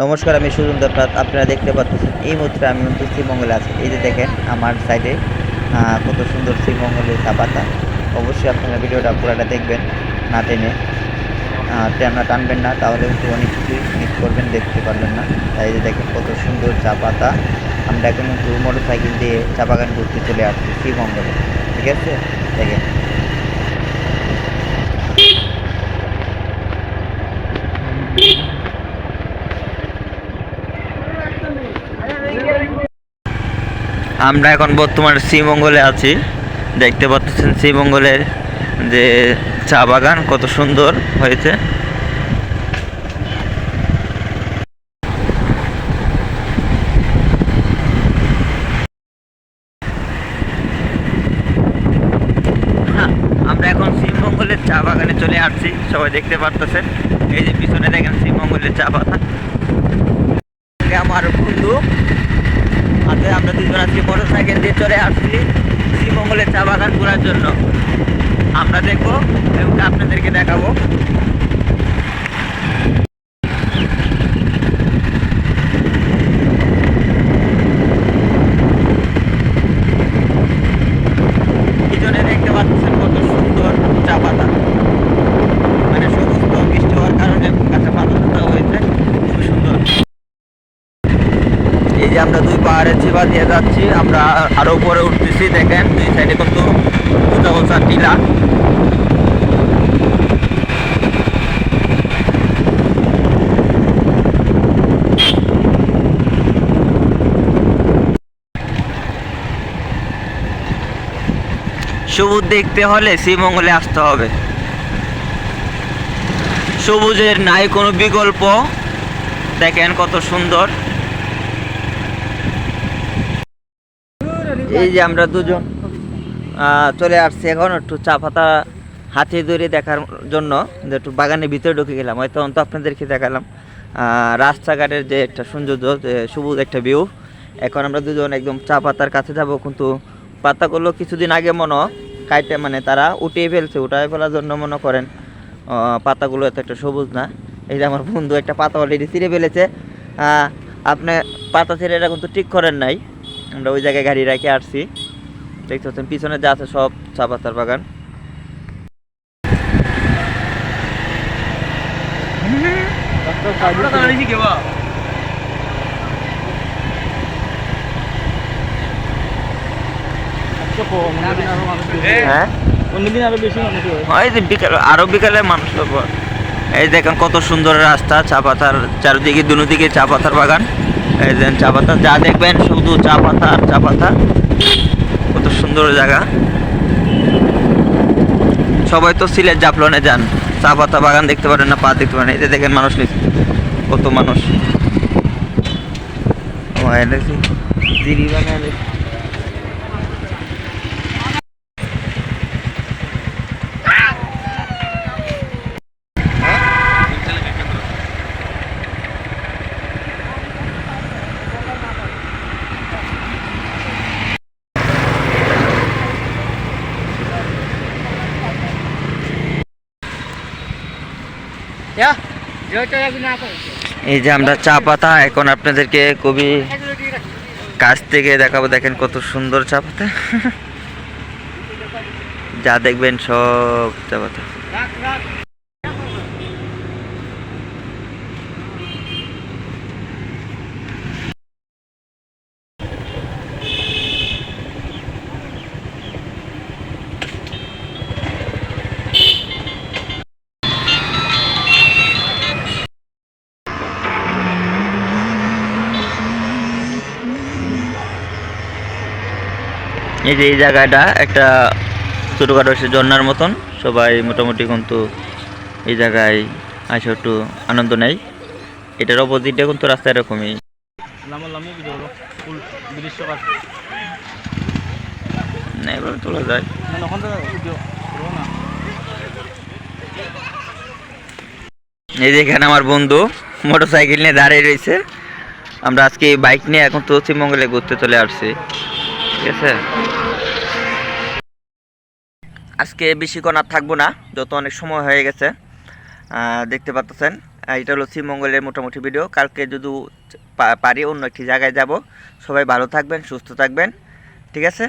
নমস্কার, আমি সুজন দেবনাথ। আপনারা দেখতে পাচ্ছেন এই মুহূর্তে আমি কিন্তু শ্রীমঙ্গলে আছি। এই যে দেখেন আমার সাইডে কত সুন্দর শ্রীমঙ্গলের চা পাতা। অবশ্যই আপনারা ভিডিওটা পুরাটা দেখবেন, না টেনে টানবেন না, তাহলে কিন্তু অনেক কিছুই মিস করবেন, দেখতে পারবেন না। তাই যে দেখেন কত সুন্দর চা পাতা। আমরা এখন কিন্তু মোটর সাইকেল দিয়ে চা বাগান ঘুরতে চলে আসছি শ্রীমঙ্গলে। ঠিক আছে, দেখেন। আমরা এখন বর্তমানে শ্রীমঙ্গলে আছি। দেখতে পাচ্ছেন শ্রীমঙ্গলের যে চা বাগান কত সুন্দর হয়েছে। আমরা এখন শ্রীমঙ্গলের চা বাগানে চলে আসছি, সবাই দেখতে পাচ্ছেন। এই যে পিছনে দেখেন শ্রীমঙ্গলের চা বাগান। আমার বন্ধু আছে, আমরা দুজন আজকে মোটর সাইকেল দিয়ে চলে আসছি শ্রীমঙ্গলের চা বাগান ঘোরার জন্য। আমরা দেখবো এবং আপনাদেরকে দেখাবো। পিছনে দেখতে পাচ্ছেন কত সুন্দর চা পাতা, মানে সমস্ত বৃষ্টি হওয়ার কারণে গাছে পাতা হয়েছে, খুব সুন্দর। এই যে আমরা দুই পাহাড়ের চিপা দিয়ে যাচ্ছি, আমরা আরো উপরে উঠতেছি। দেখেন দুই সাইডে কিন্তু উঁচা উঁচা টিলা। সবুজ দেখতে হলে শ্রীমঙ্গলে আসতে হবে। সবুজের নাই কোনো বিকল্প। দেখেন কত সুন্দর। এই যে আমরা দুজন চলে আসছি এখন একটু চা পাতা হাতে ধরে দেখার জন্য, যে একটু বাগানের ভিতরে ঢুকে গেলাম। হয়তো তো আপনাদেরকে দেখালাম রাস্তাঘাটের যে একটা সৌন্দর্য, যে সবুজ একটা ভিউ। এখন আমরা দুজন একদম চা পাতার কাছে যাব, কিন্তু পাতাগুলো কিছুদিন আগে কাইটে মানে তারা উঠিয়ে ফেলছে। উঠায় ফেলার জন্য মনে করেন পাতাগুলো এত একটা সবুজ না। এই যে আমার বন্ধু একটা পাতা অলরেডি ছিঁড়ে ফেলেছে। আপনি পাতা ছিঁড়ে এটা কিন্তু ঠিক করেন নাই। আমরা ওই জায়গায় গাড়ি রেখে আসছি। দেখতে পাচ্ছেন পিছনে যা আছে সব চা পাতার বাগান। আরো বিকালে মানুষ হবে। এই দেখেন কত সুন্দর রাস্তা, চা পাতার চারিদিকে দুদিকে চা পাতার বাগান। এই যে চা পাতা যা দেখবেন শুধু চা পাতা আর চা পাতা। কত সুন্দর জায়গা। সবাই তো সিলেট জাফলনে যান, চা পাতা বাগান দেখতে পারেন না, পা দেখতে পারেন। এই যে দেখেন মানুষ কত মানুষ। এই যে আমরা চা পাতা এখন আপনাদেরকে খুবই কাছ থেকে দেখাবো। দেখেন কত সুন্দর চা পাতা। যা দেখবেন সব চা পাতা। এই যে এই জায়গাটা একটা ছোটোখাটো ঝর্ণার মতন। সবাই মোটামুটি কিন্তু এই জায়গায় আসে একটু আনন্দ নেয়। এটার অপোজিটে কিন্তু রাস্তা এরকমই। এভাবে তোলা যায়। এই যে এখানে আমার বন্ধু মোটর সাইকেল নিয়ে দাঁড়িয়ে রয়েছে। আমরা আজকে বাইক নিয়ে এখন তো শ্রীমঙ্গলে ঘুরতে চলে আসছি। ঠিক আছে, আজকে বেশিক্ষণ আর থাকবো না, যত অনেক সময় হয়ে গেছে। দেখতে পাচ্ছেন এটা হলো শ্রীমঙ্গলের মোটামুটি ভিডিও। কালকে যদি পারি অন্য একটি জায়গায় যাব। সবাই ভালো থাকবেন, সুস্থ থাকবেন, ঠিক আছে।